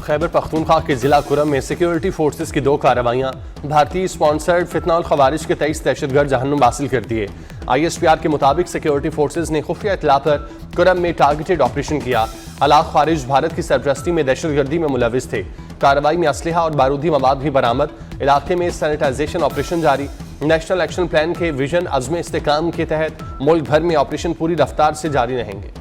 खैबर पख्तूनख्वा के जिला कुरम में सिक्योरिटी फोर्सेस की 2 कार्रवाइयाँ भारतीय स्पॉन्सर्ड फितनाउल खवारिज के 23 दहशतगर्द जहन्नुम हासिल कर दिए। ISPR के मुताबिक सिक्योरिटी फोर्सेस ने खुफिया इत्तला पर कुरम में टारगेटेड ऑपरेशन किया। अलाक खारिज भारत की सरपरस्ती में दहशतगर्दी में मुलविस थे। कार्रवाई में असलहा और बारूदी मवाद भी बरामद। इलाके में सैनिटाइजेशन ऑपरेशन जारी। नेशनल एक्शन प्लान के विजन अज़्म इस्तेकाम के तहत मुल्क भर में ऑपरेशन पूरी रफ्तार से जारी रहेंगे।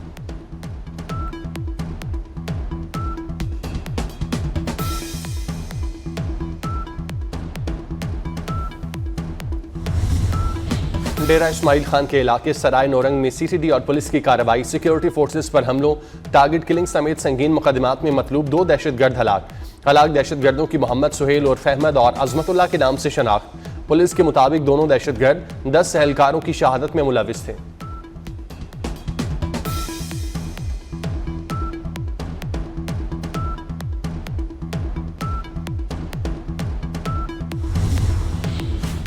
डेरा इस्माइल खान के इलाके सराय नौरंग में CCD और पुलिस की कार्रवाई। सिक्योरिटी फोर्सेस पर हमलों, टारगेट किलिंग समेत संगीन मुकदमात में मतलूब 2 दहशतगर्द हलाक दहशतगर्दों की मोहम्मद सुहेल उर्फ अहमद और अजमतुल्लाह के नाम से शनाख्त। पुलिस के मुताबिक दोनों दहशतगर्द 10 एहलकारों की शहादत में मुलविस थे।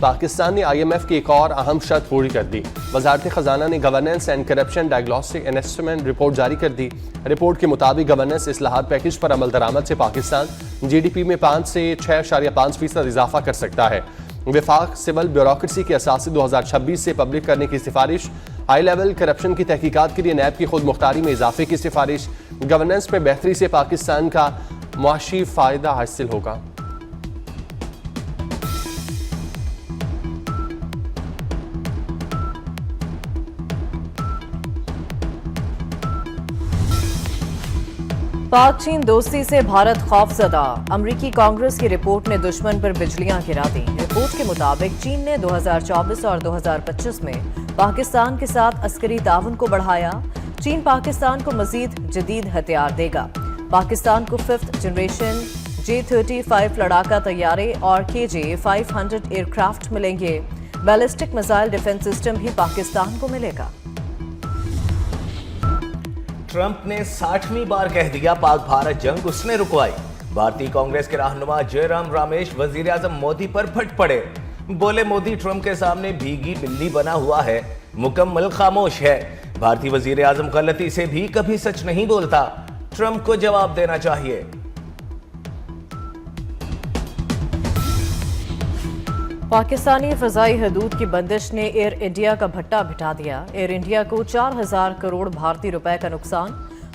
पाकिस्तान ने IMF की एक और अहम शर्त पूरी कर दी। वजारत खजाना ने governance and corruption diagnostic investment report जारी कर दी। रिपोर्ट के मुताबिक गवर्नेंस इस्लाहात पैकेज पर अमल दरामद से पाकिस्तान GDP में 5 से 6.5% इजाफा कर सकता है। विफाक सिविल ब्यूरोक्रेसी के असासे 2026 से पब्लिक करने की सिफारिश। हाई लेवल करप्शन की तहकीकात के लिए नैब की खुद मुख्तारी में इजाफे की सिफारिश। गवर्नेंस में बेहतरी से पाकिस्तान का मुआशी फ़ायदा हासिल होगा। पाक चीन दोस्ती से भारत खौफजदा। अमरीकी कांग्रेस की रिपोर्ट ने दुश्मन पर बिजलियां गिरा दी। रिपोर्ट के मुताबिक चीन ने 2024 और 2025 में पाकिस्तान के साथ अस्करी ताउन को बढ़ाया। चीन पाकिस्तान को मजीद जदीद हथियार देगा। पाकिस्तान को 5th जनरेशन J-35 लड़ाका तैयारे और KJ-500 एयरक्राफ्ट मिलेंगे। बैलिस्टिक मिसाइल डिफेंस सिस्टम भी पाकिस्तान को मिलेगा। ट्रंप ने 60वीं बार कह दिया पाक भारत जंग उसने रुकवाई। भारतीय कांग्रेस के रहनुमा जयराम रमेश वजीर आजम मोदी पर फट पड़े। बोले मोदी ट्रंप के सामने भीगी बिल्ली बना हुआ है, मुकम्मल खामोश है। भारतीय वजीर आजम गलती से भी कभी सच नहीं बोलता, ट्रंप को जवाब देना चाहिए। पाकिस्तानी फजाई हदूद की बंदिश ने एयर इंडिया का भट्टा बिठा दिया। एयर इंडिया को 4000 करोड़ भारतीय रुपए का नुकसान।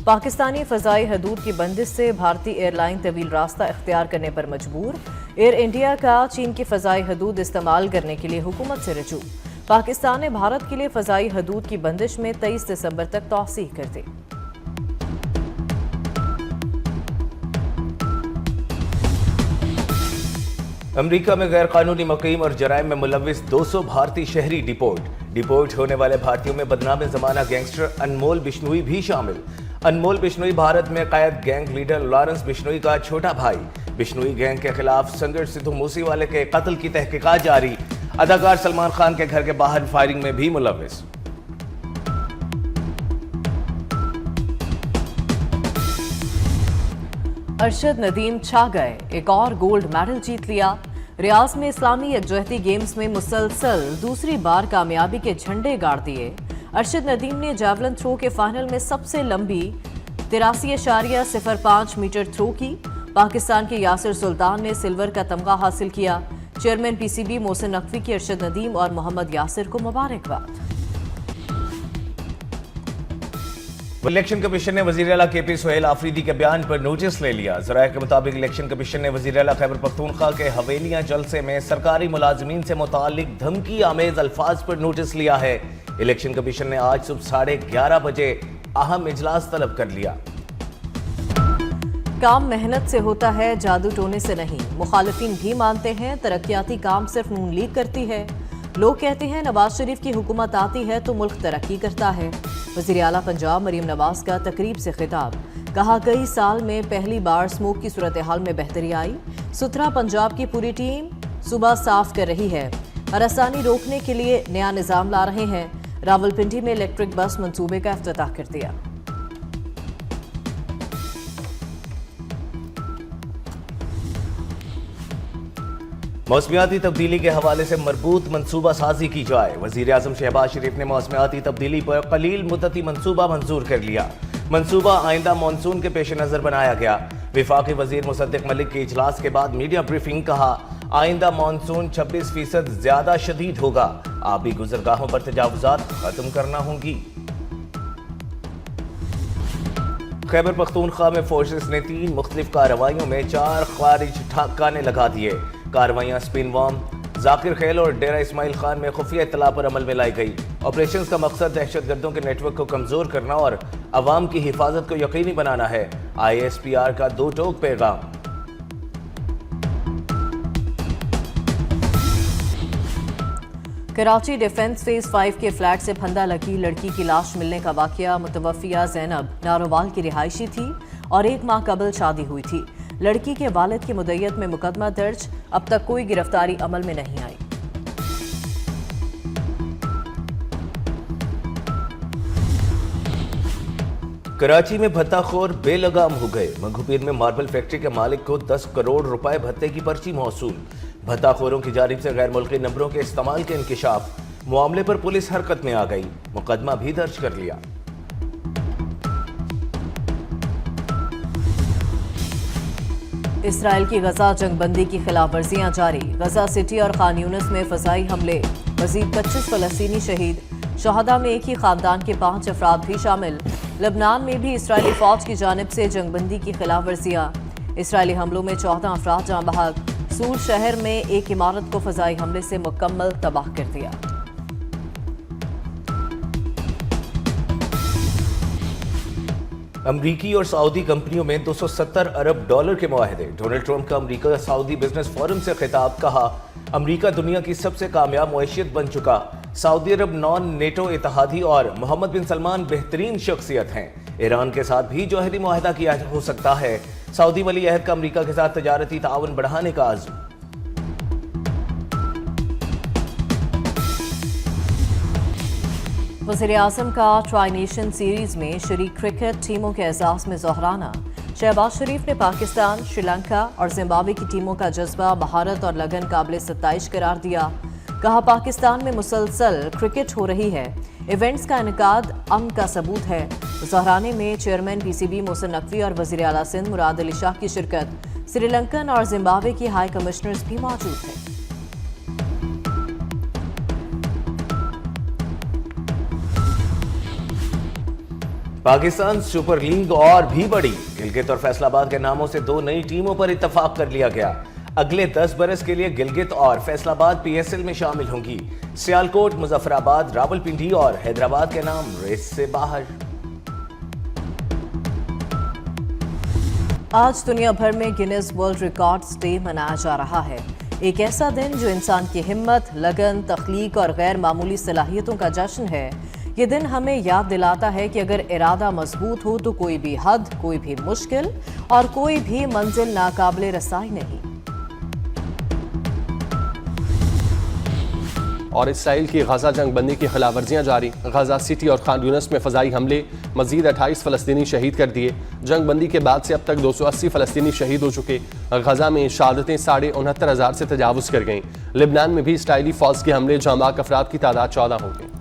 पाकिस्तानी फजाई हदूद की बंदिश से भारतीय एयरलाइन तवील रास्ता इख्तियार करने पर मजबूर। एयर इंडिया का चीन की फजाई हदूद इस्तेमाल करने के लिए हुकूमत से रजू। पाकिस्तान ने भारत के लिए फजाई हदूद की बंदिश में 23 दिसंबर तक तौसीह कर दी। अमेरिका में गैर कानूनी मुकीम और जराइम में मुलविस 200 भारतीय शहरी डिपोर्ट होने वाले भारतीयों में बदनाम जमाना गैंगस्टर अनमोल बिश्नोई भी शामिल। अनमोल बिश्नोई भारत में कैद गैंग लीडर लॉरेंस बिश्नोई का छोटा भाई। बिश्नोई गैंग के खिलाफ संगठ सिद्धू मूसेवाले के कत्ल की तहकीकात जारी। अदाकार सलमान खान के घर के बाहर फायरिंग में भी मुलविस। अरशद नदीम छा गए, एक और गोल्ड मेडल जीत लिया। रियाज में इस्लामी यकजहती गेम्स में मुसलसल दूसरी बार कामयाबी के झंडे गाड़ दिए। अरशद नदीम ने जैवलिन थ्रो के फाइनल में सबसे लंबी 83.05 मीटर थ्रो की। पाकिस्तान के यासिर सुल्तान ने सिल्वर का तमगा हासिल किया। चेयरमैन PCB मोहसिन नकवी की अरशद नदीम और मोहम्मद यासिर को मुबारकबाद। इलेक्शन कमीशन ने वजीर आला KP सुहेल आफरीदी के बयान पर नोटिस ले लिया। ज़राए के मुताबिक इलेक्शन कमीशन ने वजीर आला खैबर पख्तूनख्वा के हवेलियां जलसे में सरकारी मुलाजमीन से मुतालिक धमकी आमेज अल्फाज पर नोटिस लिया है। इलेक्शन कमीशन ने आज सुबह 11:30 बजे अहम इजलास तलब कर लिया। काम मेहनत से होता है, जादू टोने से नहीं। मुखालिफिन भी मानते हैं तरक्याती काम सिर्फ नून लीग करती है। लोग कहते हैं नवाज शरीफ की हुकूमत आती है तो मुल्क तरक्की करता है। वज़ीर आला पंजाब मरीम नवाज का तकरीब से खिताब। कहा कई साल में पहली बार स्मोक की सूरत हाल में बेहतरी आई। सुथरा पंजाब की पूरी टीम सुबह साफ कर रही है। हरासानी रोकने के लिए नया निज़ाम ला रहे हैं। रावलपिंडी में इलेक्ट्रिक बस मंसूबे का इफ्तिताह कर दिया। मौसमियाती तब्दीली के हवाले से मरबूत मनसूबा साजी की जाए। वजीर आजम शहबाज शरीफ ने मौसमियाती तब्दीली पर कलील मुद्दती मनसूबा मंजूर कर लिया। मनसूबा आइंदा मानसून के पेश नजर बनाया गया। वफाकी वजीर मुसद्दिक मलिक के इजलास के बाद मीडिया ब्रीफिंग, कहा आइंदा मानसून 26% ज्यादा शदीद होगा, आबी गुजरगाहों पर तजावुजात खत्म करना होंगी। खैबर पख्तूनख्वा में फोर्सेस ने 3 मुख्तलिफ कार्रवाइयों में 4 खारिज ठिकाने लगा दिए। कार्रवाइयां स्पिनवाम, जाकिर खेल और डेरा इस्माइल खान में खुफिया इत्तला पर अमल में लाई गई। ऑपरेशन का मकसद दहशतगर्दों के नेटवर्क को कमजोर करना और अवाम की हिफाजत को यकीनी बनाना है। ISPR का 2 टोक पैगाम। कराची डिफेंस फेज 5 के फ्लैट से फंदा लगी लड़की की लाश मिलने का वाकया। मुतवफ़िया ज़ैनब नारोवाल की रिहायशी थी और 1 माह कबल शादी हुई थी। लड़की के वालिद की मुद्दत में मुकदमा दर्ज, अब तक कोई गिरफ्तारी अमल में नहीं आई। कराची में भत्ताखोर बेलगाम हो गए। मंगूपीर में मार्बल फैक्ट्री के मालिक को 10 करोड़ रुपए भत्ते की पर्ची मौसूल। भत्ताखोरों की जानिब से गैर मुल्की नंबरों के इस्तेमाल के इंकिशाफ। मामले पर पुलिस हरकत में आ गई, मुकदमा भी दर्ज कर लिया। इसराइल की गजा जंगबंदी की खिलाफ वर्जियां जारी। गजा सिटी और खान यूनिस में फजाई हमले, मजीद 25 फलस्तीनी शहीद। शहदा में एक ही खानदान के 5 अफराद भी शामिल। लबनान में भी इसराइली फौज की जानिब से जंगबंदी की खिलाफ वर्जियां। इसराइली हमलों में 14 अफराद जाँ बहक। सूर शहर में एक इमारत को फजाई हमले से मुकम्मल तबाह कर दिया। अमरीकी और सऊदी कंपनियों में 270 अरब डॉलर के मुआहदे। डोनाल्ड ट्रंप का अमरीका सऊदी बिजनेस फोरम से खिताब, कहा अमरीका दुनिया की सबसे कामयाब मुआशियत बन चुका। सऊदी अरब नॉन नेटो इत्तेहादी और मोहम्मद बिन सलमान बेहतरीन शख्सियत हैं। ईरान के साथ भी जौहरी मुआहदा किया हो सकता है। सऊदी वली अहद का अमरीका के साथ तजारती ताउन बढ़ाने का आज़म। वज़ीर-ए-आज़म का ट्राई नेशन सीरीज में शरीक क्रिकेट टीमों के एजाज में जोहराना। शहबाज शरीफ ने पाकिस्तान, श्रीलंका और जिम्बाब्वे की टीमों का जज्बा, महारत और लगन काबिल सत्ताइश करार दिया। कहा पाकिस्तान में मुसलसल क्रिकेट हो रही है, इवेंट्स का इनकाद अमन का सबूत है। जोहराने में चेयरमैन PCB मोहसिन नकवी और वज़ीर आला सिंध मुराद अली शाह की शिरकत। श्रीलंकन और जिम्बाब्वे की हाई कमिश्नर्स भी मौजूद थे। पाकिस्तान सुपर लीग और भी बड़ी। गिलगित और फैसलाबाद के नामों से 2 नई टीमों पर इत्तफाक कर लिया गया। अगले 10 बरस के लिए गिलगित और फैसलाबाद PSL में शामिल होंगी। सियालकोट, मुजफ्फराबाद, रावलपिंडी और हैदराबाद के नाम रेस से बाहर। आज दुनिया भर में गिनीज वर्ल्ड रिकॉर्ड्स डे मनाया जा रहा है। एक ऐसा दिन जो इंसान की हिम्मत, लगन, तख्लीक और गैर मामूली सलाहियतों का जश्न है। ये दिन हमें याद दिलाता है कि अगर इरादा मजबूत हो तो कोई भी हद, कोई भी मुश्किल और कोई भी मंजिल नाकाबिले रसाई नहीं। और इसराइल की गजा जंगबंदी की खिलाफवर्जियां जारी। गजा सिटी और खान यूनिस में फजाई हमले, मजीद 28 फलस्तीनी शहीद कर दिए। जंगबंदी के बाद से अब तक 280 फलस्तीनी शहीद हो चुके। गजा में शहादतें 69,500 से तजावुज़ कर गईं। लिबनान में भी इसराइली फौज के हमले, जांबाक अफराद की तादाद 14 हो गई।